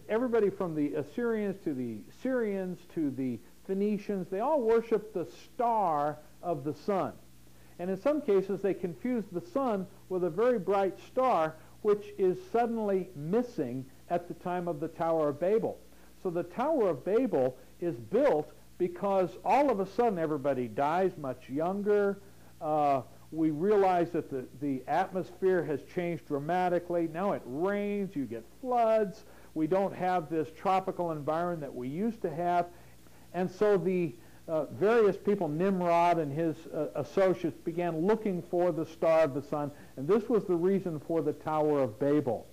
Everybody from the Assyrians to the Syrians to the Phoenicians, they all worshiped the star of the sun. And in some cases, they confused the sun with a very bright star, which is suddenly missing at the time of the Tower of Babel. So the Tower of Babel is built because all of a sudden everybody dies much younger. We realize that the atmosphere has changed dramatically. Now it rains, you get floods. We don't have this tropical environment that we used to have. And so the various people, Nimrod and his associates, began looking for the star of the sun, and this was the reason for the Tower of Babel.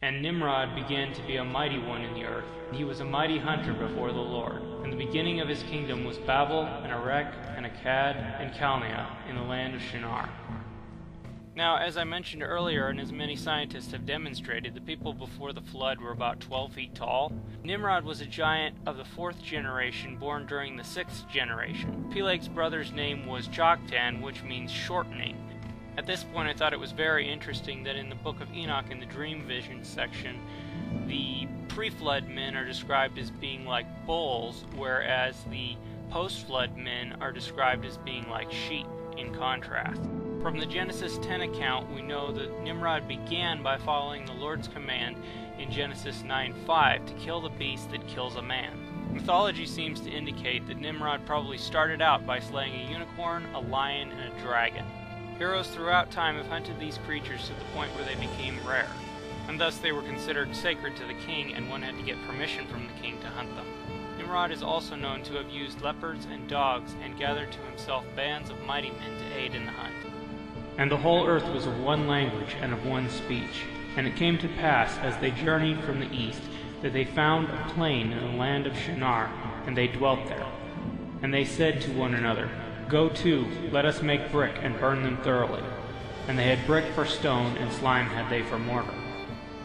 And Nimrod began to be a mighty one in the earth. He was a mighty hunter before the Lord. And the beginning of his kingdom was Babel, and Erech, and Akkad, and Calneh, in the land of Shinar. Now, as I mentioned earlier, and as many scientists have demonstrated, the people before the flood were about 12 feet tall. Nimrod was a giant of the 4th generation, born during the 6th generation. Peleg's brother's name was Joktan, which means shortening. At this point, I thought it was very interesting that in the book of Enoch, in the dream vision section, the pre-flood men are described as being like bulls, whereas the post-flood men are described as being like sheep, in contrast. From the Genesis 10 account, we know that Nimrod began by following the Lord's command in Genesis 9:5 to kill the beast that kills a man. Mythology seems to indicate that Nimrod probably started out by slaying a unicorn, a lion, and a dragon. Heroes throughout time have hunted these creatures to the point where they became rare, and thus they were considered sacred to the king, and one had to get permission from the king to hunt them. Nimrod is also known to have used leopards and dogs and gathered to himself bands of mighty men to aid in the hunt. And the whole earth was of one language and of one speech. And it came to pass, as they journeyed from the east, that they found a plain in the land of Shinar, and they dwelt there. And they said to one another, Go to, let us make brick and burn them thoroughly. And they had brick for stone, and slime had they for mortar.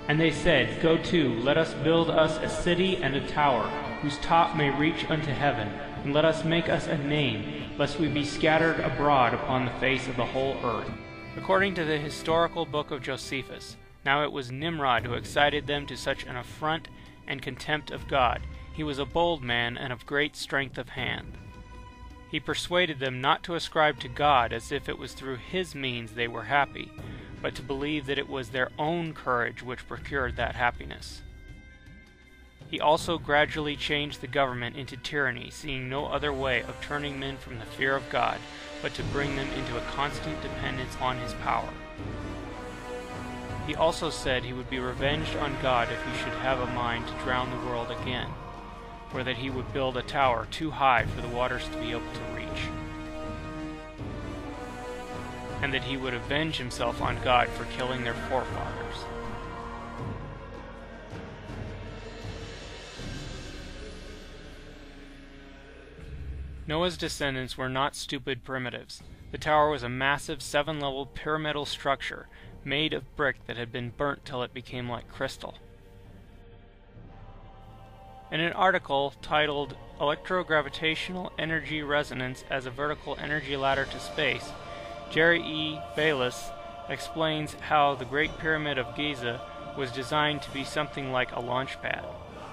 And they said, Go to, let us build us a city and a tower, whose top may reach unto heaven, and let us make us a name, lest we be scattered abroad upon the face of the whole earth. According to the historical book of Josephus, now it was Nimrod who excited them to such an affront and contempt of God. He was a bold man and of great strength of hand. He persuaded them not to ascribe to God as if it was through his means they were happy, but to believe that it was their own courage which procured that happiness. He also gradually changed the government into tyranny, seeing no other way of turning men from the fear of God, but to bring them into a constant dependence on his power. He also said he would be revenged on God if he should have a mind to drown the world again, or that he would build a tower too high for the waters to be able to reach, and that he would avenge himself on God for killing their forefathers. Noah's descendants were not stupid primitives. The tower was a massive 7-level pyramidal structure made of brick that had been burnt till it became like crystal. In an article titled Electrogravitational Energy Resonance as a Vertical Energy Ladder to Space, Jerry E. Bayless explains how the Great Pyramid of Giza was designed to be something like a launch pad.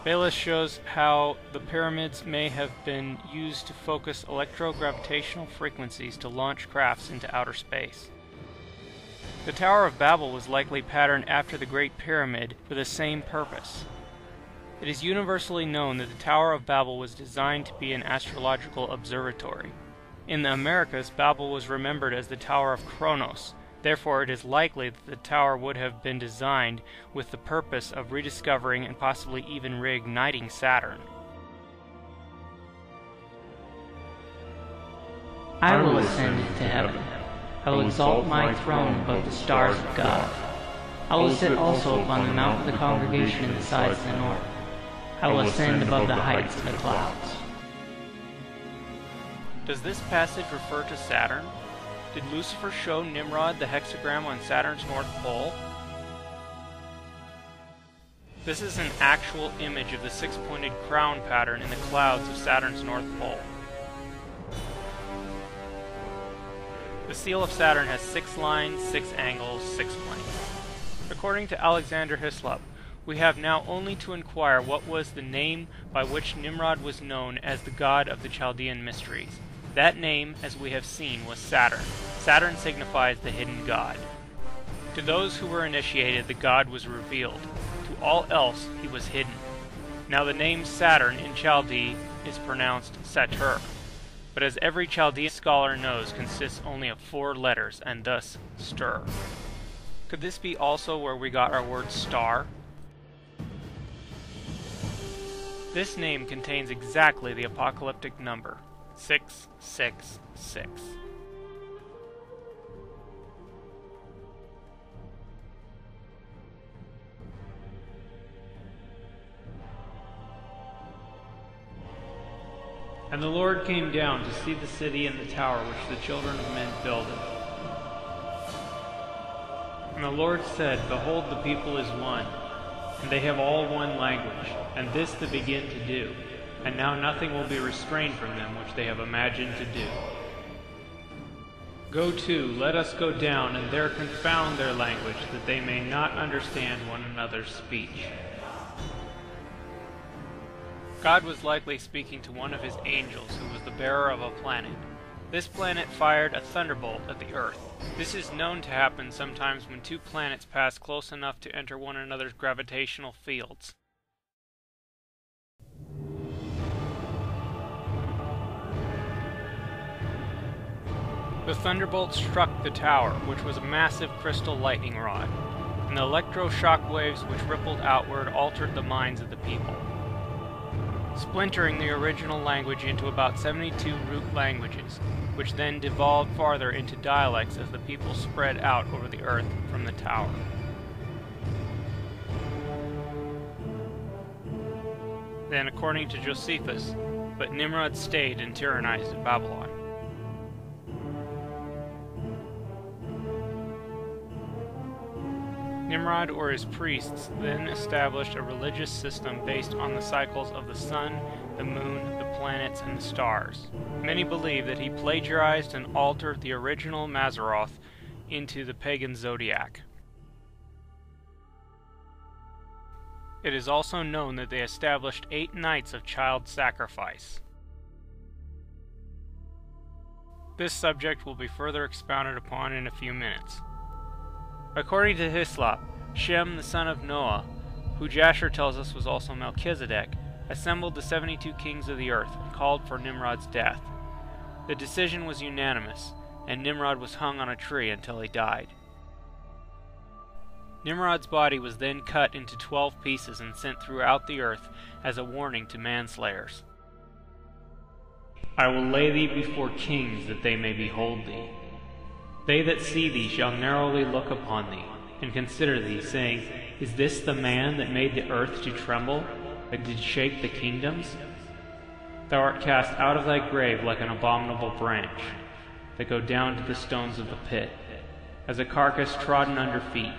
Bayless shows how the pyramids may have been used to focus electrogravitational frequencies to launch crafts into outer space. The Tower of Babel was likely patterned after the Great Pyramid for the same purpose. It is universally known that the Tower of Babel was designed to be an astrological observatory. In the Americas, Babel was remembered as the Tower of Kronos. Therefore, it is likely that the tower would have been designed with the purpose of rediscovering and possibly even reigniting Saturn. I will ascend to heaven. I will exalt my throne above the stars of God. I will sit also upon the mount of the congregation in the sides of the north. I will ascend above the heights of the clouds. Does this passage refer to Saturn? Did Lucifer show Nimrod the hexagram on Saturn's North Pole? This is an actual image of the 6-pointed crown pattern in the clouds of Saturn's North Pole. The seal of Saturn has 6 lines, 6 angles, 6 planes. According to Alexander Hislop, We have now only to inquire what was the name by which Nimrod was known as the god of the Chaldean mysteries. That name, as we have seen, was Saturn. Saturn signifies the hidden god. To those who were initiated, the god was revealed. To all else, he was hidden. Now the name Saturn in Chaldee is pronounced Satur, but as every Chaldean scholar knows, consists only of 4 letters, and thus stir. Could this be also where we got our word star? This name contains exactly the apocalyptic number, 666. And the Lord came down to see the city and the tower which the children of men builded. And the Lord said, Behold, the people is one, and they have all one language, and this they begin to do. And now nothing will be restrained from them which they have imagined to do. Go to, let us go down, and there confound their language, that they may not understand one another's speech. God was likely speaking to one of his angels, who was the bearer of a planet. This planet fired a thunderbolt at the Earth. This is known to happen sometimes when 2 planets pass close enough to enter one another's gravitational fields. The thunderbolt struck the tower, which was a massive crystal lightning rod, and the electroshock waves which rippled outward altered the minds of the people, splintering the original language into about 72 root languages, which then devolved farther into dialects as the people spread out over the earth from the tower. Then, according to Josephus, but Nimrod stayed and tyrannized in Babylon. Nimrod or his priests then established a religious system based on the cycles of the sun, the moon, the planets, and the stars. Many believe that he plagiarized and altered the original Mazzaroth into the pagan zodiac. It is also known that they established 8 nights of child sacrifice. This subject will be further expounded upon in a few minutes. According to Hislop, Shem, the son of Noah, who Jasher tells us was also Melchizedek, assembled the 72 kings of the earth and called for Nimrod's death. The decision was unanimous, and Nimrod was hung on a tree until he died. Nimrod's body was then cut into 12 pieces and sent throughout the earth as a warning to manslayers. I will lay thee before kings, that they may behold thee. They that see thee shall narrowly look upon thee, and consider thee, saying, Is this the man that made the earth to tremble, that did shake the kingdoms? Thou art cast out of thy grave like an abominable branch, that go down to the stones of the pit, as a carcass trodden under feet.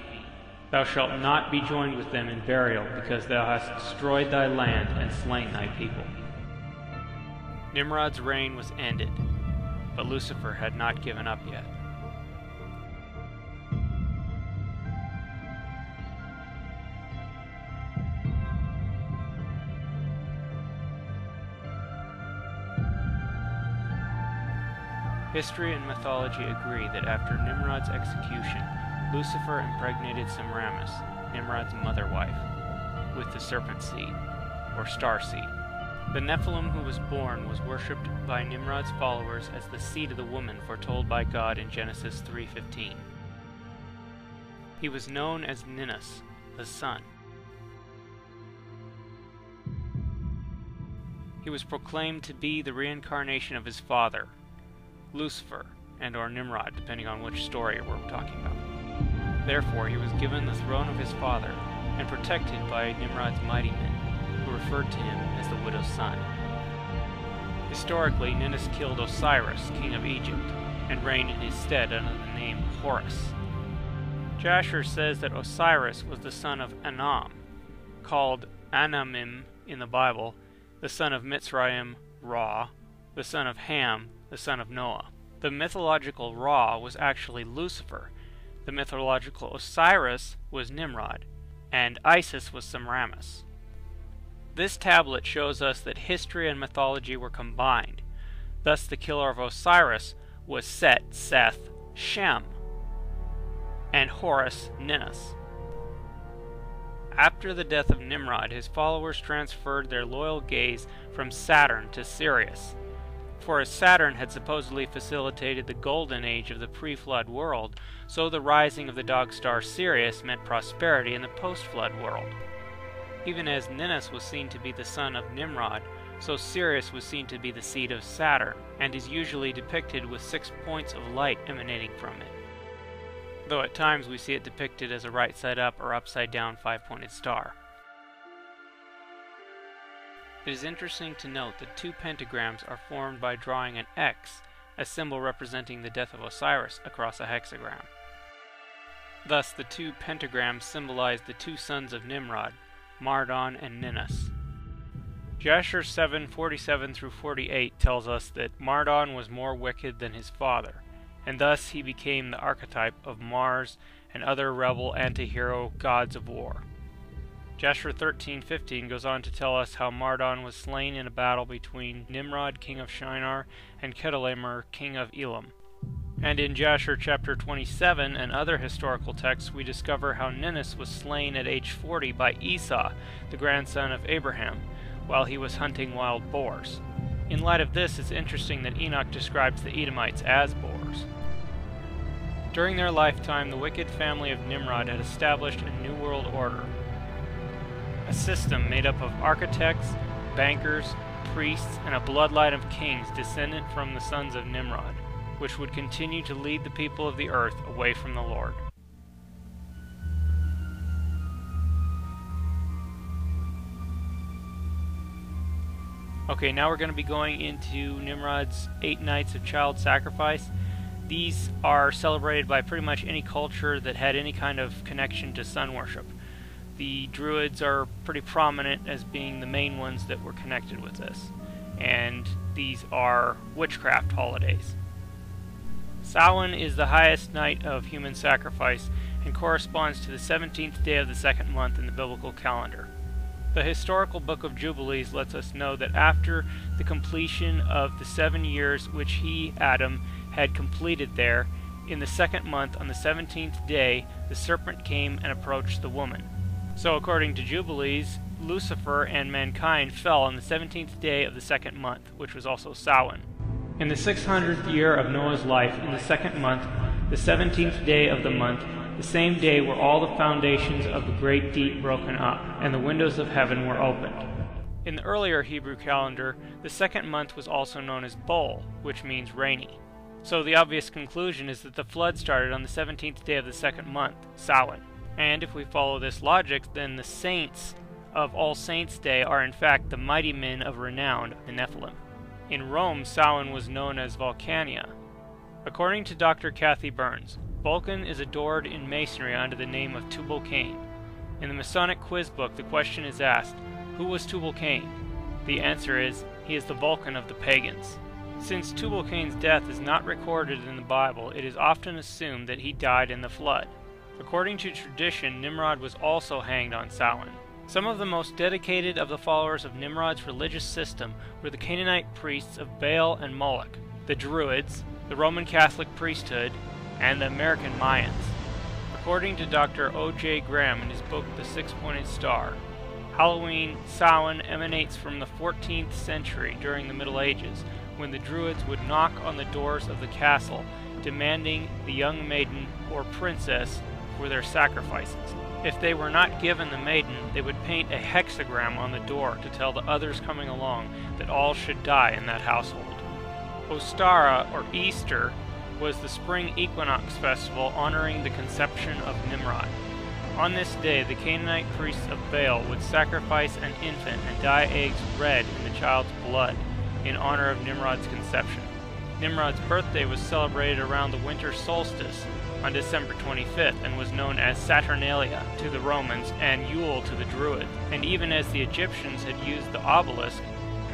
Thou shalt not be joined with them in burial, because thou hast destroyed thy land and slain thy people. Nimrod's reign was ended, but Lucifer had not given up yet. History and mythology agree that after Nimrod's execution, Lucifer impregnated Semiramis, Nimrod's mother wife, with the serpent seed, or star seed. The Nephilim who was born was worshipped by Nimrod's followers as the seed of the woman foretold by God in Genesis 3:15. He was known as Ninus, the sun. He was proclaimed to be the reincarnation of his father, Lucifer, and or Nimrod, depending on which story we're talking about. Therefore, he was given the throne of his father, and protected by Nimrod's mighty men, who referred to him as the widow's son. Historically, Ninus killed Osiris, king of Egypt, and reigned in his stead under the name Horus. Jasher says that Osiris was the son of Anam, called Anamim in the Bible, the son of Mitzrayim, Ra, the son of Ham, the son of Noah. The mythological Ra was actually Lucifer. The mythological Osiris was Nimrod. and Isis was Semiramis. This tablet shows us that history and mythology were combined. Thus the killer of Osiris was Set, Seth, Shem, and Horus, Ninus. After the death of Nimrod, his followers transferred their loyal gaze from Saturn to Sirius. For as Saturn had supposedly facilitated the golden age of the pre-flood world, so the rising of the dog star Sirius meant prosperity in the post-flood world. Even as Ninus was seen to be the son of Nimrod, so Sirius was seen to be the seed of Saturn, and is usually depicted with 6 points of light emanating from it, though at times we see it depicted as a right side up or upside down 5-pointed star. It is interesting to note that 2 pentagrams are formed by drawing an X, a symbol representing the death of Osiris, across a hexagram. Thus the 2 pentagrams symbolize the 2 sons of Nimrod, Mardon and Ninus. Jasher 7:47-48 tells us that Mardon was more wicked than his father, and thus he became the archetype of Mars and other rebel anti-hero gods of war. Jasher 13:15 goes on to tell us how Mardon was slain in a battle between Nimrod, king of Shinar, and Kedorlaomer, king of Elam. And in Jasher chapter 27 and other historical texts we discover how Ninus was slain at age 40 by Esau, the grandson of Abraham, while he was hunting wild boars. In light of this, it's interesting that Enoch describes the Edomites as boars. During their lifetime, the wicked family of Nimrod had established a new world order, a system made up of architects, bankers, priests, and a bloodline of kings descendant from the sons of Nimrod, which would continue to lead the people of the earth away from the Lord. Okay, now we're going to be going into Nimrod's 8 nights of child sacrifice. These are celebrated by pretty much any culture that had any kind of connection to sun worship. The Druids are pretty prominent as being the main ones that were connected with this, and these are witchcraft holidays. Samhain is the highest night of human sacrifice and corresponds to the 17th day of the 2nd month in the biblical calendar. The historical book of Jubilees lets us know that after the completion of the 7 years which he, Adam, had completed there, in the 2nd month on the 17th day the serpent came and approached the woman. So according to Jubilees, Lucifer and mankind fell on the 17th day of the 2nd month, which was also Samhain. In the 600th year of Noah's life, in the 2nd month, the 17th day of the month, the same day were all the foundations of the great deep broken up, and the windows of heaven were opened. In the earlier Hebrew calendar, the 2nd month was also known as Bol, which means rainy. So the obvious conclusion is that the flood started on the 17th day of the 2nd month, Samhain. And if we follow this logic, then the saints of All Saints' Day are in fact the mighty men of renown, the Nephilim. In Rome, Samhain was known as Vulcania. According to Dr. Kathy Burns, Vulcan is adored in Masonry under the name of Tubal-Cain. In the Masonic quiz book, the question is asked, who was Tubal-Cain? The answer is, he is the Vulcan of the pagans. Since Tubal-Cain's death is not recorded in the Bible, it is often assumed that he died in the flood. According to tradition, Nimrod was also hanged on Samhain. Some of the most dedicated of the followers of Nimrod's religious system were the Canaanite priests of Baal and Moloch, the Druids, the Roman Catholic priesthood, and the American Mayans. According to Dr. O.J. Graham in his book The Six-Pointed Star, Halloween Samhain emanates from the 14th century during the Middle Ages, when the Druids would knock on the doors of the castle, demanding the young maiden or princess for their sacrifices. If they were not given the maiden, they would paint a hexagram on the door to tell the others coming along that all should die in that household. Ostara, or Easter, was the spring equinox festival honoring the conception of Nimrod. On this day, the Canaanite priests of Baal would sacrifice an infant and dye eggs red in the child's blood in honor of Nimrod's conception. Nimrod's birthday was celebrated around the winter solstice on December 25th and was known as Saturnalia to the Romans and Yule to the Druids. And even as the Egyptians had used the obelisk,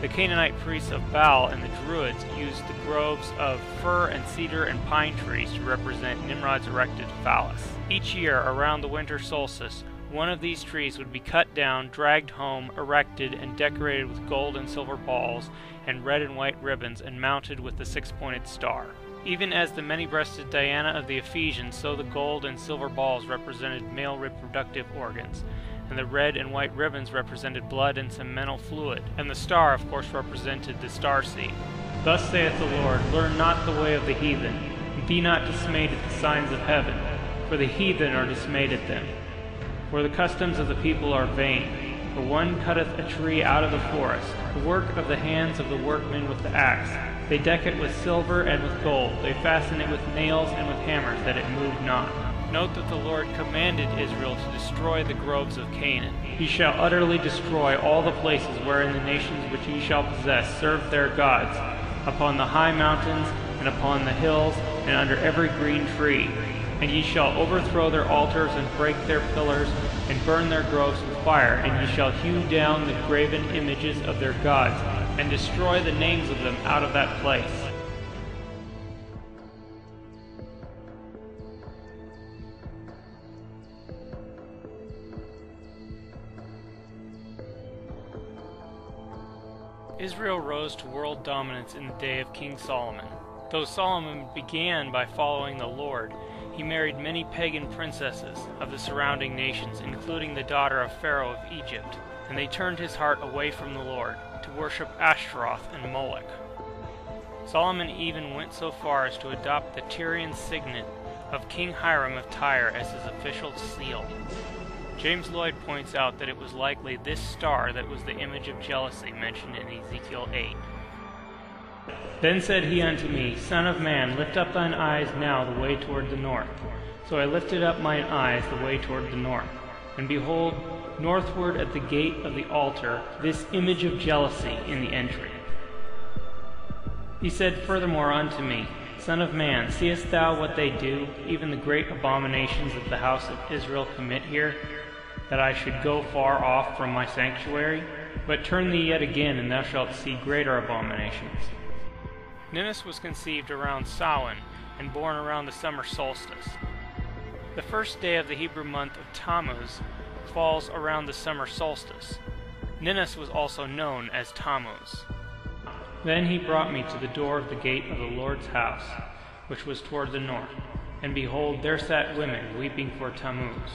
the Canaanite priests of Baal and the Druids used the groves of fir and cedar and pine trees to represent Nimrod's erected phallus. Each year around the winter solstice, one of these trees would be cut down, dragged home, erected, and decorated with gold and silver balls, and red and white ribbons, and mounted with the six-pointed star. Even as the many-breasted Diana of the Ephesians, so the gold and silver balls represented male reproductive organs, and the red and white ribbons represented blood and seminal fluid, and the star, of course, represented the starseed. Thus saith the Lord, learn not the way of the heathen, and be not dismayed at the signs of heaven, for the heathen are dismayed at them. For the customs of the people are vain. For one cutteth a tree out of the forest, the work of the hands of the workmen with the axe. They deck it with silver and with gold. They fasten it with nails and with hammers, that it move not. Note that the Lord commanded Israel to destroy the groves of Canaan. He shall utterly destroy all the places wherein the nations which ye shall possess serve their gods, upon the high mountains, and upon the hills, and under every green tree. And ye shall overthrow their altars, and break their pillars, and burn their groves with fire, and ye shall hew down the graven images of their gods, and destroy the names of them out of that place. Israel rose to world dominance in the day of King Solomon. Though Solomon began by following the Lord, he married many pagan princesses of the surrounding nations, including the daughter of Pharaoh of Egypt, and they turned his heart away from the Lord to worship Ashtaroth and Moloch. Solomon even went so far as to adopt the Tyrian signet of King Hiram of Tyre as his official seal. James Lloyd points out that it was likely this star that was the image of jealousy mentioned in Ezekiel 8. Then said he unto me, Son of man, lift up thine eyes now the way toward the north. So I lifted up mine eyes the way toward the north. And behold, northward at the gate of the altar, this image of jealousy in the entry. He said furthermore unto me, Son of man, seest thou what they do, even the great abominations that the house of Israel commit here, that I should go far off from my sanctuary? But turn thee yet again, and thou shalt see greater abominations. Ninus was conceived around Samhain, and born around the summer solstice. The first day of the Hebrew month of Tammuz falls around the summer solstice. Ninus was also known as Tammuz. Then he brought me to the door of the gate of the Lord's house, which was toward the north. And behold, there sat women weeping for Tammuz.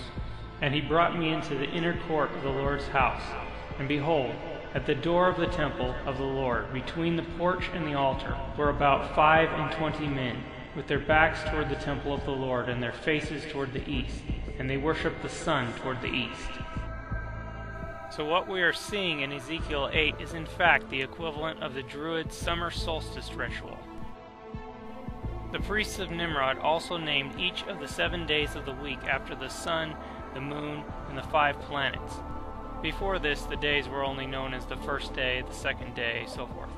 And he brought me into the inner court of the Lord's house. And behold, at the door of the temple of the Lord, between the porch and the altar, were about 25 men, with their backs toward the temple of the Lord, and their faces toward the east. And they worshipped the sun toward the east. So what we are seeing in Ezekiel 8 is in fact the equivalent of the Druid summer solstice ritual. The priests of Nimrod also named each of the 7 days of the week after the sun, the moon, and the 5 planets. Before this, the days were only known as the first day, the second day, so forth.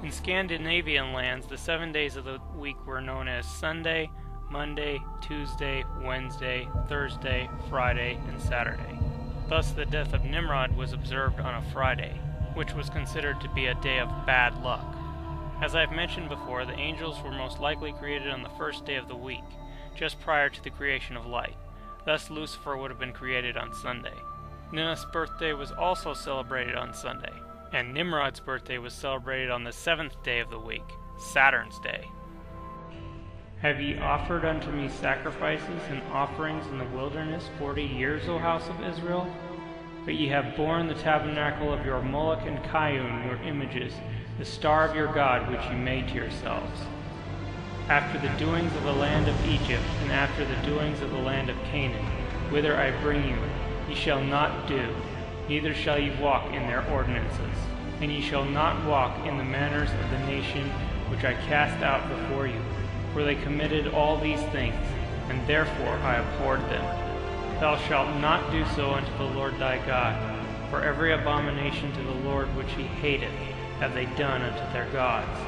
In Scandinavian lands, the 7 days of the week were known as Sunday, Monday, Tuesday, Wednesday, Thursday, Friday, and Saturday. Thus, the death of Nimrod was observed on a Friday, which was considered to be a day of bad luck. As I have mentioned before, the angels were most likely created on the first day of the week, just prior to the creation of light. Thus, Lucifer would have been created on Sunday. Ninus' birthday was also celebrated on Sunday, and Nimrod's birthday was celebrated on the 7th day of the week, Saturn's day. Have ye offered unto me sacrifices and offerings in the wilderness 40 years, O house of Israel? But ye have borne the tabernacle of your Moloch and Kayun, your images, the star of your God which ye made to yourselves. After the doings of the land of Egypt, and after the doings of the land of Canaan, whither I bring you, ye shall not do, neither shall ye walk in their ordinances. And ye shall not walk in the manners of the nation which I cast out before you. For they committed all these things, and therefore I abhorred them. Thou shalt not do so unto the Lord thy God, for every abomination to the Lord which he hateth have they done unto their gods.